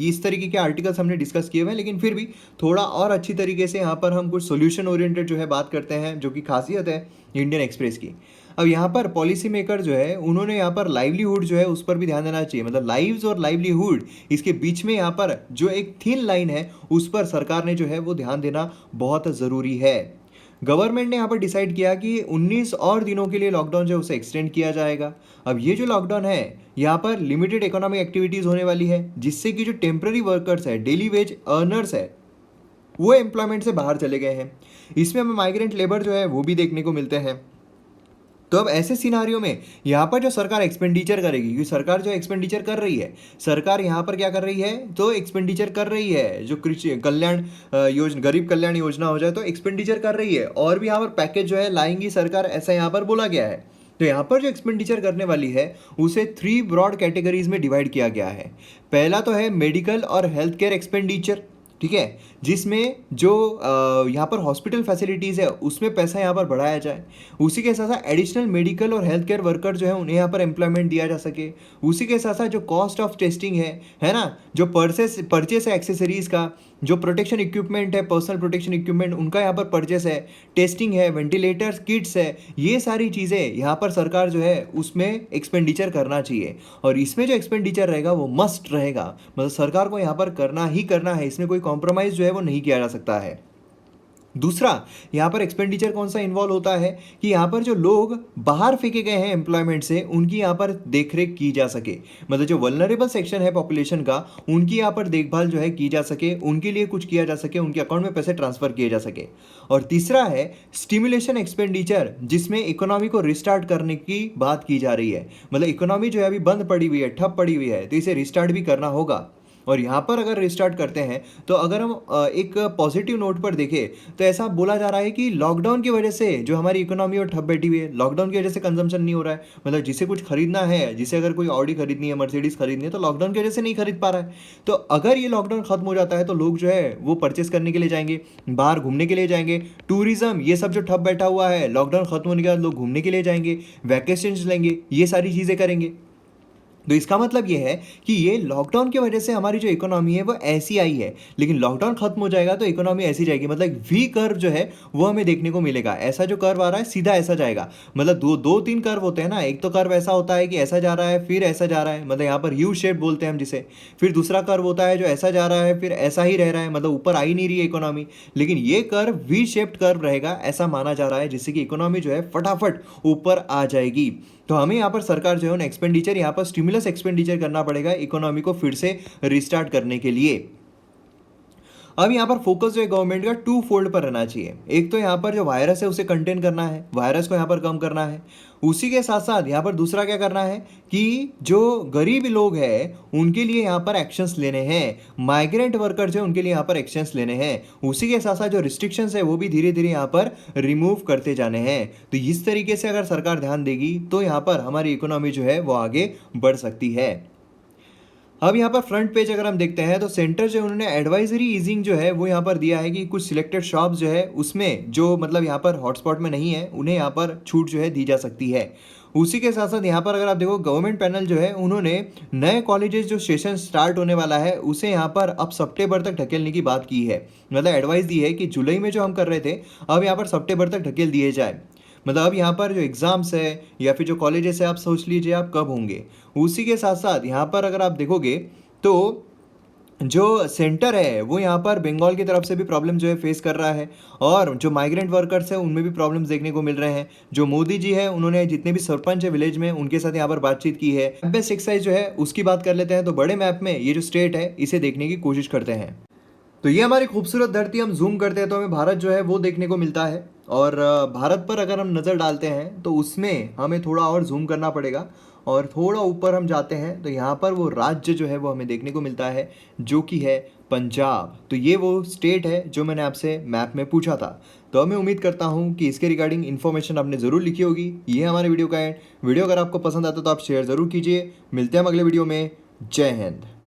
इस तरीके के आर्टिकल्स हमने डिस्कस किए हुए हैं, लेकिन फिर भी थोड़ा और अच्छी तरीके से यहाँ पर हम कुछ सॉल्यूशन ओरिएंटेड जो है बात करते हैं, जो कि खासियत है इंडियन एक्सप्रेस की। अब यहाँ पर पॉलिसी मेकर जो है उन्होंने यहाँ पर लाइवलीहुड जो है उस पर भी ध्यान देना चाहिए, मतलब लाइव्स और लाइवलीहुड इसके बीच में यहाँ पर जो एक थिन लाइन है उस पर सरकार ने जो है वो ध्यान देना बहुत ज़रूरी है। गवर्नमेंट ने यहाँ पर डिसाइड किया कि 19 और दिनों के लिए लॉकडाउन जो है उसे एक्सटेंड किया जाएगा। अब ये जो लॉकडाउन है यहाँ पर लिमिटेड इकोनॉमिक एक्टिविटीज़ होने वाली है, जिससे कि जो टेम्प्रेरी वर्कर्स है, डेली वेज अर्नर्स है, वो एम्प्लॉयमेंट से बाहर चले गए हैं। इसमें हमें माइग्रेंट लेबर जो है वो भी देखने को मिलते हैं। तो अब ऐसे सिनारियों में यहाँ पर जो सरकार एक्सपेंडिचर करेगी, क्योंकि सरकार जो एक्सपेंडिचर कर रही है, सरकार यहाँ पर क्या कर रही है, तो एक्सपेंडिचर कर रही है जो कृषि कल्याण योजना, गरीब कल्याण योजना हो जाए तो एक्सपेंडिचर कर रही है, और भी यहाँ पर पैकेज जो है लाएंगी सरकार, ऐसा यहाँ पर बोला गया है। तो यहाँ पर जो एक्सपेंडिचर करने वाली है उसे 3 ब्रॉड कैटेगरीज में डिवाइड किया गया है। पहला तो है मेडिकल और हेल्थ केयर एक्सपेंडिचर, ठीक है, जिसमें जो यहाँ पर हॉस्पिटल फैसिलिटीज़ है उसमें पैसा यहाँ पर बढ़ाया जाए। उसी के साथ साथ एडिशनल मेडिकल और हेल्थ केयर वर्कर जो है उन्हें यहाँ पर एम्प्लॉयमेंट दिया जा सके। उसी के साथ साथ जो कॉस्ट ऑफ टेस्टिंग है ना, जो परचेस है एक्सेसरीज़ का, जो प्रोटेक्शन इक्विपमेंट है, पर्सनल प्रोटेक्शन इक्विपमेंट, उनका यहाँ पर परचेस है, टेस्टिंग है, वेंटिलेटर्स, किट्स है, ये सारी चीज़ें यहाँ पर सरकार जो है उसमें एक्सपेंडिचर करना चाहिए। और इसमें जो एक्सपेंडिचर रहेगा वो मस्ट रहेगा, मतलब सरकार को यहाँ पर करना ही करना है, इसमें कोई कॉम्प्रोमाइज़ जो है वो नहीं किया जा सकता है। दूसरा, यहाँ पर एक्सपेंडिचर कौन सा इन्वॉल्व होता है कि यहाँ पर जो लोग बाहर फेंके गए हैं एम्प्लॉयमेंट से, उनकी यहाँ पर देखरेख की जा सके, मतलब जो वल्नरेबल सेक्शन है पॉपुलेशन का, उनकी यहाँ पर देखभाल जो है की जा सके, उनके लिए कुछ किया जा सके, उनके अकाउंट में पैसे ट्रांसफर किए जा सके। और तीसरा है स्टिमुलेशन एक्सपेंडिचर, जिसमें इकोनॉमी को रिस्टार्ट करने की बात की जा रही है, मतलब इकोनॉमी जो है अभी बंद पड़ी हुई है, ठप पड़ी हुई है, तो इसे रिस्टार्ट भी करना होगा। और यहाँ पर अगर रिस्टार्ट करते हैं तो अगर हम एक पॉजिटिव नोट पर देखें तो ऐसा बोला जा रहा है कि लॉकडाउन की वजह से जो हमारी इकोनॉमी और ठप बैठी हुई है, लॉकडाउन की वजह से कंजम्पशन नहीं हो रहा है, मतलब जिसे कुछ खरीदना है, जिसे अगर कोई ऑडी खरीदनी है, मर्सिडीज खरीदनी है, तो लॉकडाउन की वजह से नहीं खरीद पा रहा है। तो अगर ये लॉकडाउन खत्म हो जाता है तो लोग जो है वो परचेस करने के लिए जाएंगे, बाहर घूमने के लिए जाएंगे, टूरिज्म ये सब जो ठप बैठा हुआ है, लॉकडाउन खत्म होने के बाद लोग घूमने के लिए जाएंगे, वैकेशंस लेंगे, ये सारी चीज़ें करेंगे। तो इसका मतलब ये है कि ये लॉकडाउन की वजह से हमारी जो इकोनॉमी है वो ऐसी आई है, लेकिन लॉकडाउन खत्म हो जाएगा तो इकोनॉमी ऐसी जाएगी, मतलब वी कर्व जो है वो हमें देखने को मिलेगा। ऐसा जो कर्व आ रहा है सीधा ऐसा जाएगा, मतलब दो तीन कर्व होते हैं ना, एक तो कर्व ऐसा होता है कि ऐसा जा रहा है फिर ऐसा जा रहा है, मतलब यहाँ पर यू शेप बोलते हैं हम जिसे। फिर दूसरा कर्व होता है जो ऐसा जा रहा है फिर ऐसा ही रह रहा है, मतलब ऊपर आ ही नहीं रही है इकोनॉमी, लेकिन ये कर्व वी शेप्ड कर्व रहेगा ऐसा माना जा रहा है, जिससे कि इकोनॉमी जो है फटाफट ऊपर आ जाएगी। तो हमें यहाँ पर सरकार जो है ना एक्सपेंडिचर, यहाँ पर स्टिमुलस एक्सपेंडिचर करना पड़ेगा इकोनॉमी को फिर से रिस्टार्ट करने के लिए। अब यहाँ पर फोकस जो है गवर्नमेंट का 2 फोल्ड पर रहना चाहिए। एक तो यहाँ पर जो वायरस है उसे कंटेन करना है, वायरस को यहाँ पर कम करना है। उसी के साथ साथ यहाँ पर दूसरा क्या करना है कि जो गरीब लोग हैं उनके लिए यहाँ पर एक्शंस लेने हैं, माइग्रेंट वर्कर्स हैं उनके लिए यहाँ पर एक्शंस लेने हैं। उसी के साथ साथ जो रिस्ट्रिक्शंस है वो भी धीरे धीरे यहाँ पर रिमूव करते जाने हैं। तो इस तरीके से अगर सरकार ध्यान देगी तो यहाँ पर हमारी इकोनॉमी जो है वो आगे बढ़ सकती है। अब यहाँ पर फ्रंट पेज अगर हम देखते हैं तो सेंटर जो उन्होंने एडवाइजरी ईजिंग जो है वो यहाँ पर दिया है कि कुछ सिलेक्टेड शॉप्स जो है उसमें जो मतलब यहाँ पर हॉटस्पॉट में नहीं है उन्हें यहाँ पर छूट जो है दी जा सकती है। उसी के साथ साथ यहाँ पर अगर आप देखो गवर्नमेंट पैनल जो है उन्होंने नए कॉलेजेस जो सेशन स्टार्ट होने वाला है उसे यहाँ पर अब सितंबर तक ढकेलने की बात की है, मतलब एडवाइस दी है कि जुलाई में जो हम कर रहे थे अब यहाँ पर सितंबर तक ढकेल दिए जाए। मतलब अब यहाँ पर जो एग्ज़ाम्स है या फिर जो कॉलेजेस है आप सोच लीजिए आप कब होंगे। उसी के साथ साथ यहाँ पर अगर आप देखोगे तो जो सेंटर है वो यहाँ पर बंगाल की तरफ से भी प्रॉब्लम जो है फेस कर रहा है, और जो माइग्रेंट वर्कर्स हैं उनमें भी प्रॉब्लम्स देखने को मिल रहे हैं। जो मोदी जी है उन्होंने जितने भी सरपंच है विलेज में उनके साथ यहाँ पर बातचीत की है। मैप बेस्ड एक्सरसाइज जो है उसकी बात कर लेते हैं। तो बड़े मैप में ये जो स्टेट है इसे देखने की कोशिश करते हैं। तो ये हमारी खूबसूरत धरती, हम जूम करते हैं तो हमें भारत जो है वो देखने को मिलता है, और भारत पर अगर हम नज़र डालते हैं तो उसमें हमें थोड़ा और जूम करना पड़ेगा, और थोड़ा ऊपर हम जाते हैं तो यहाँ पर वो राज्य जो है वो हमें देखने को मिलता है जो कि है पंजाब। तो ये वो स्टेट है जो मैंने आपसे मैप में पूछा था। तो मैं उम्मीद करता हूँ कि इसके रिगार्डिंग इन्फॉर्मेशन आपने ज़रूर लिखी होगी। ये हमारे वीडियो का एंड। वीडियो अगर आपको पसंद आता तो आप शेयर ज़रूर कीजिए। मिलते हैं हम अगले वीडियो में। जय हिंद।